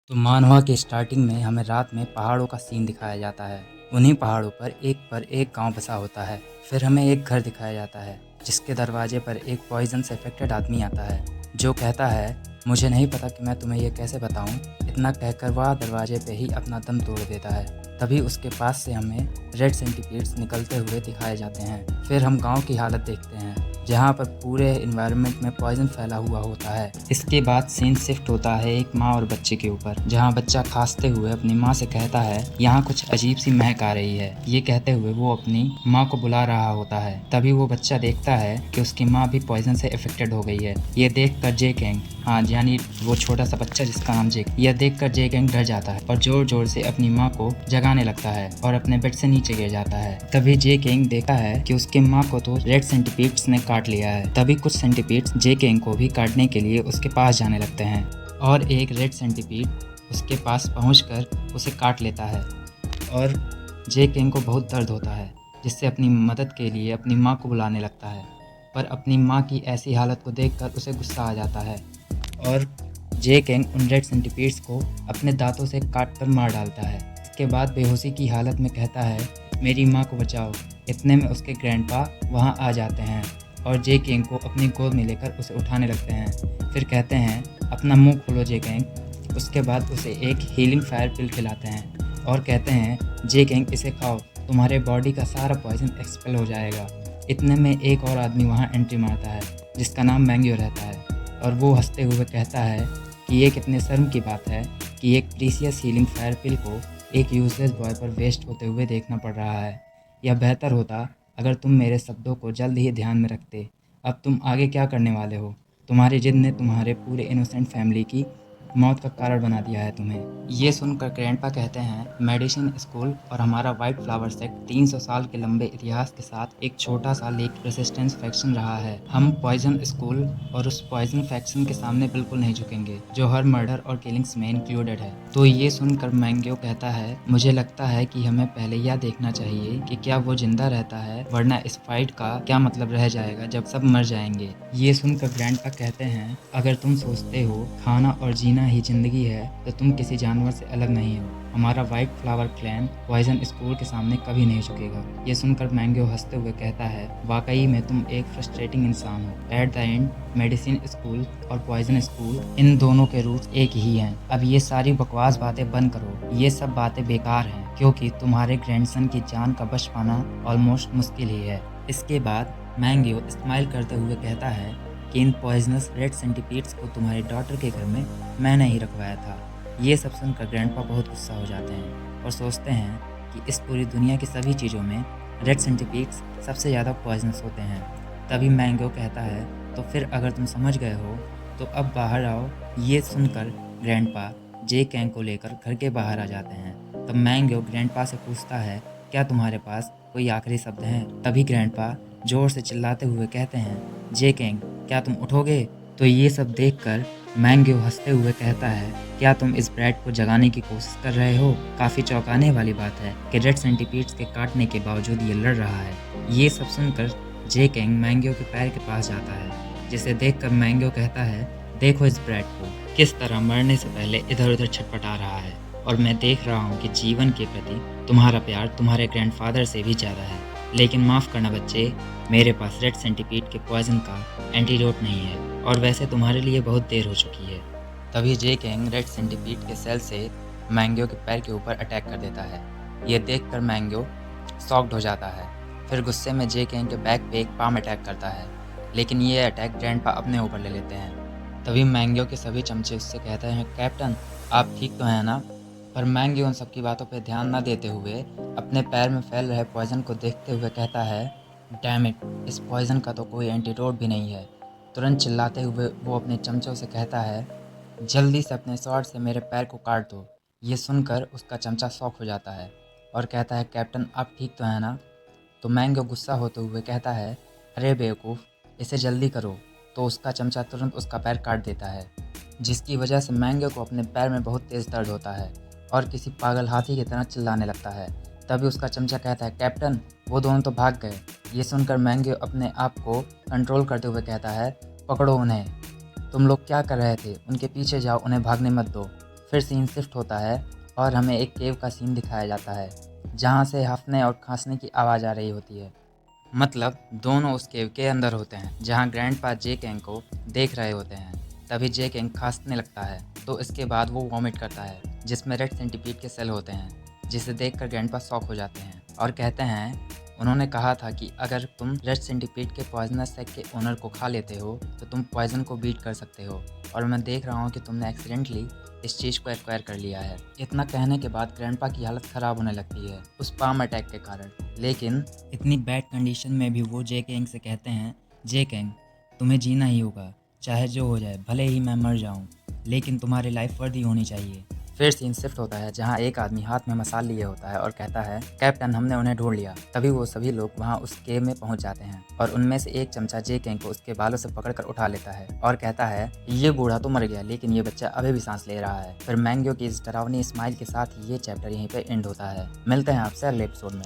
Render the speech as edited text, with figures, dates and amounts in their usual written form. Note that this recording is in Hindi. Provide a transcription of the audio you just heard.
तो मानवा की स्टार्टिंग में हमें रात में पहाड़ों का सीन दिखाया जाता है। उन्हीं पहाड़ों पर एक गांव बसा होता है। फिर हमें एक घर दिखाया जाता है जिसके दरवाजे पर एक पॉइजन से अफेक्टेड आदमी आता है जो कहता है, मुझे नहीं पता कि मैं तुम्हें ये कैसे बताऊं। इतना कहकर वह दरवाजे पे ही अपना दम तोड़ देता है। तभी उसके पास से हमें रेड सेंटीपीड्स निकलते हुए दिखाए जाते हैं। फिर हम गांव की हालत देखते हैं जहाँ पर पूरे इन्वायरमेंट में पॉइजन फैला हुआ होता है। इसके बाद सीन शिफ्ट होता है एक माँ और बच्चे के ऊपर, जहाँ बच्चा खांसते हुए अपनी माँ से कहता है, यहाँ कुछ अजीब सी महक आ रही है। ये कहते हुए वो अपनी माँ को बुला रहा होता है। तभी वो बच्चा देखता है कि उसकी माँ भी पॉइजन से अफेक्टेड हो गई है। ये देखकर जे कैंग, हाँ यानी वो छोटा सा बच्चा जिसका नाम जेक, यह देखकर जे कैंग डर जाता है और जोर जोर से अपनी माँ को जगाने लगता है और अपने बेड से नीचे गिर जाता है। तभी जे कैंग देखता है कि उसके माँ को तो रेड सेंटीपीड्स ने काट लिया है। तभी कुछ सेंटीपीड्स जे कैंग को भी काटने के लिए उसके पास जाने लगते हैं और एक रेड सेंटीपीड उसके पास पहुंचकर उसे काट लेता है और जे कैंग को बहुत दर्द होता है, जिससे अपनी मदद के लिए अपनी माँ को बुलाने लगता है। पर अपनी माँ की ऐसी हालत को देखकर उसे गुस्सा आ जाता है और जे कैंग उन रेड सेंटीपीड्स को अपने दांतों से काट कर मार डालता है। इसके बाद बेहोशी की हालत में कहता है, मेरी माँ को बचाओ। इतने में उसके ग्रैंडपा वहाँ आ जाते हैं और जे कैंग को अपनी गोद में लेकर उसे उठाने लगते हैं। फिर कहते हैं, अपना मुंह खोलो जे कैंग। उसके बाद उसे एक हीलिंग फायर पिल खिलाते हैं और कहते हैं, जे कैंग इसे खाओ, तुम्हारे बॉडी का सारा पॉइजन एक्सपेल हो जाएगा। इतने में एक और आदमी वहाँ एंट्री मारता है जिसका नाम मैंग्यो रहता है और वो हंसते हुए कहता है कि ये कितने शर्म की बात है कि एक प्रीसियस हीलिंग फायर पिल को एक यूजलेस बॉय पर वेस्ट होते हुए देखना पड़ रहा है। यह बेहतर होता अगर तुम मेरे शब्दों को जल्द ही ध्यान में रखते। अब तुम आगे क्या करने वाले हो? तुम्हारी जिद ने तुम्हारे पूरे इनोसेंट फैमिली की मौत का कारण बना दिया है तुम्हें। ये सुनकर ग्रैंडपा कहते हैं, मेडिसिन स्कूल और हमारा वाइट फ्लावर सेक्ट 300 साल के लंबे इतिहास के साथ एक छोटा सा लेक रेसिस्टेंस फैक्शन रहा है। हम पॉइजन स्कूल और उस पॉइजन फैक्शन के सामने बिल्कुल नहीं झुकेंगे जो हर मर्डर और किलिंग्स में इंक्लूडेड है। तो ये सुनकर मैंग्यो कहता है, मुझे लगता है कि हमें पहले यह देखना चाहिए कि क्या वो जिंदा रहता है, वरना इस फाइट का क्या मतलब रह जाएगा जब सब मर जाएंगे। ये सुनकर ग्रैंडपा कहते हैं, अगर तुम सोचते हो खाना और जीना ही जिंदगी है तो तुम किसी जानवर से अलग नहीं हो। हमारा white flower clan poison school के सामने कभी नहीं झुकेगा। ये सुनकर मैंग्यो हंसते हुए कहता है, वाकई में तुम एक फ्रस्ट्रेटिंग इंसान हो। At the end medicine school और पॉइजन स्कूल, इन दोनों के रूट्स एक ही हैं। अब ये सारी बकवास बातें बंद करो, ये सब बातें बेकार हैं क्योंकि तुम्हारे ग्रैंडसन की जान का बच पाना ऑलमोस्ट मुश्किल ही है। इसके बाद मैंग्यो स्माइल करते हुए कहता है कि इन पॉइजनस रेड सेंटीपीड्स को तुम्हारी डॉटर के घर में मैंने ही रखवाया था। ये सब सुनकर ग्रैंडपा बहुत गुस्सा हो जाते हैं और सोचते हैं कि इस पूरी दुनिया की सभी चीज़ों में रेड सेंटीपीड्स सबसे ज़्यादा पॉइजनस होते हैं। तभी मैंगो कहता है, तो फिर अगर तुम समझ गए हो तो अब बाहर आओ। ये सुनकर ग्रैंडपा जे कैंग को लेकर घर के बाहर आ जाते हैं। तब मैंगो ग्रैंडपा से पूछता है, क्या तुम्हारे पास कोई आखिरी शब्द हैं? तभी ग्रैंडपा जोर से चिल्लाते हुए कहते हैं, जे कैंग क्या तुम उठोगे? तो ये सब देखकर मैंग्यो हंसते हुए कहता है, क्या तुम इस ब्रैड को जगाने की कोशिश कर रहे हो? काफ़ी चौंकाने वाली बात है कि रेड सेंटीपीड्स के काटने के बावजूद ये लड़ रहा है। ये सब सुनकर जे कैंग मैंग्यो के पैर के पास जाता है, जिसे देखकर मैंग्यो कहता है, देखो इस ब्रैड को किस तरह मरने से पहले इधर उधर छटपटा रहा है और मैं देख रहा हूँ कि जीवन के प्रति तुम्हारा प्यार तुम्हारे ग्रैंडफादर से भी ज़्यादा है। लेकिन माफ़ करना बच्चे, मेरे पास रेड सेंटीपीड के पॉइजन का एंटीडोट नहीं है और वैसे तुम्हारे लिए बहुत देर हो चुकी है। तभी जे कैंग रेड सेंटीपीड के सेल से मैंग्यो के पैर के ऊपर अटैक कर देता है। ये देखकर मैंग्यो शॉक्ड हो जाता है। फिर गुस्से में जे कैंग के बैक पे एक पाम अटैक करता है, लेकिन ये अटैक ग्रैंडपा अपने ऊपर ले लेते हैं। तभी मैंग्यो के सभी चमचे उससे कहते हैं, कैप्टन आप ठीक तो हैं ना? पर मैंग्यो उन सबकी बातों पर ध्यान न देते हुए अपने पैर में फैल रहे पॉइजन को देखते हुए कहता है, डैम इट, इस पॉइजन का तो कोई एंटीडोट भी नहीं है। तुरंत चिल्लाते हुए वो अपने चमचों से कहता है, जल्दी से अपने स्वॉर्ड से मेरे पैर को काट दो। ये सुनकर उसका चमचा शॉक हो जाता है और कहता है, कैप्टन आप ठीक तो हैं ना? तो मैंगो गुस्सा होते हुए कहता है, अरे बेवकूफ़, इसे जल्दी करो। तो उसका चमचा तुरंत उसका पैर काट देता है, जिसकी वजह से मैंगो को अपने पैर में बहुत तेज़ दर्द होता है और किसी पागल हाथी की तरह चिल्लाने लगता है। तभी उसका चमचा कहता है, कैप्टन वो दोनों तो भाग गए। ये सुनकर मैंगो अपने आप को कंट्रोल करते हुए कहता है, पकड़ो उन्हें, तुम लोग क्या कर रहे थे? उनके पीछे जाओ, उन्हें भागने मत दो। फिर सीन शिफ्ट होता है और हमें एक केव का सीन दिखाया जाता है जहाँ से हंसने और खांसने की आवाज़ आ रही होती है। मतलब दोनों उस केव के अंदर होते हैं जहाँ ग्रैंडपा जे कैंग को देख रहे होते हैं। तभी जे कैंग खांसने लगता है तो इसके बाद वो वॉमिट करता है जिसमें रेड सेंटीपीड के सेल होते हैं, जिसे देखकर ग्रैंडपा शॉक हो जाते हैं और कहते हैं उन्होंने कहा था कि अगर तुम रेड सेंटीपीड के पॉइजनस सेक के ओनर को खा लेते हो तो तुम पॉइजन को बीट कर सकते हो, और मैं देख रहा हूँ कि तुमने एक्सीडेंटली इस चीज़ को एक्वायर कर लिया है। इतना कहने के बाद ग्रैंडपा की हालत ख़राब होने लगती है उस पाम अटैक के कारण। लेकिन इतनी बैड कंडीशन में भी वो जे कैंग से कहते हैं, जे कैंग तुम्हें जीना ही होगा, चाहे जो हो जाए, भले ही मैं मर जाऊँ, लेकिन तुम्हारी लाइफ वर्दी होनी चाहिए। फिर सीन शिफ्ट होता है जहाँ एक आदमी हाथ में मसाल लिए होता है और कहता है, कैप्टन हमने उन्हें ढूंढ लिया। तभी वो सभी लोग वहाँ उस केव में पहुँच जाते हैं और उनमें से एक चमचा जे कैंग को उसके बालों से पकड़कर उठा लेता है और कहता है, ये बूढ़ा तो मर गया लेकिन ये बच्चा अभी भी सांस ले रहा है। फिर मैंगो की इस डरावनी स्माइल के साथ ये चैप्टर यहीं पे एंड होता है। मिलते हैं आपसे अगले एपिसोड में।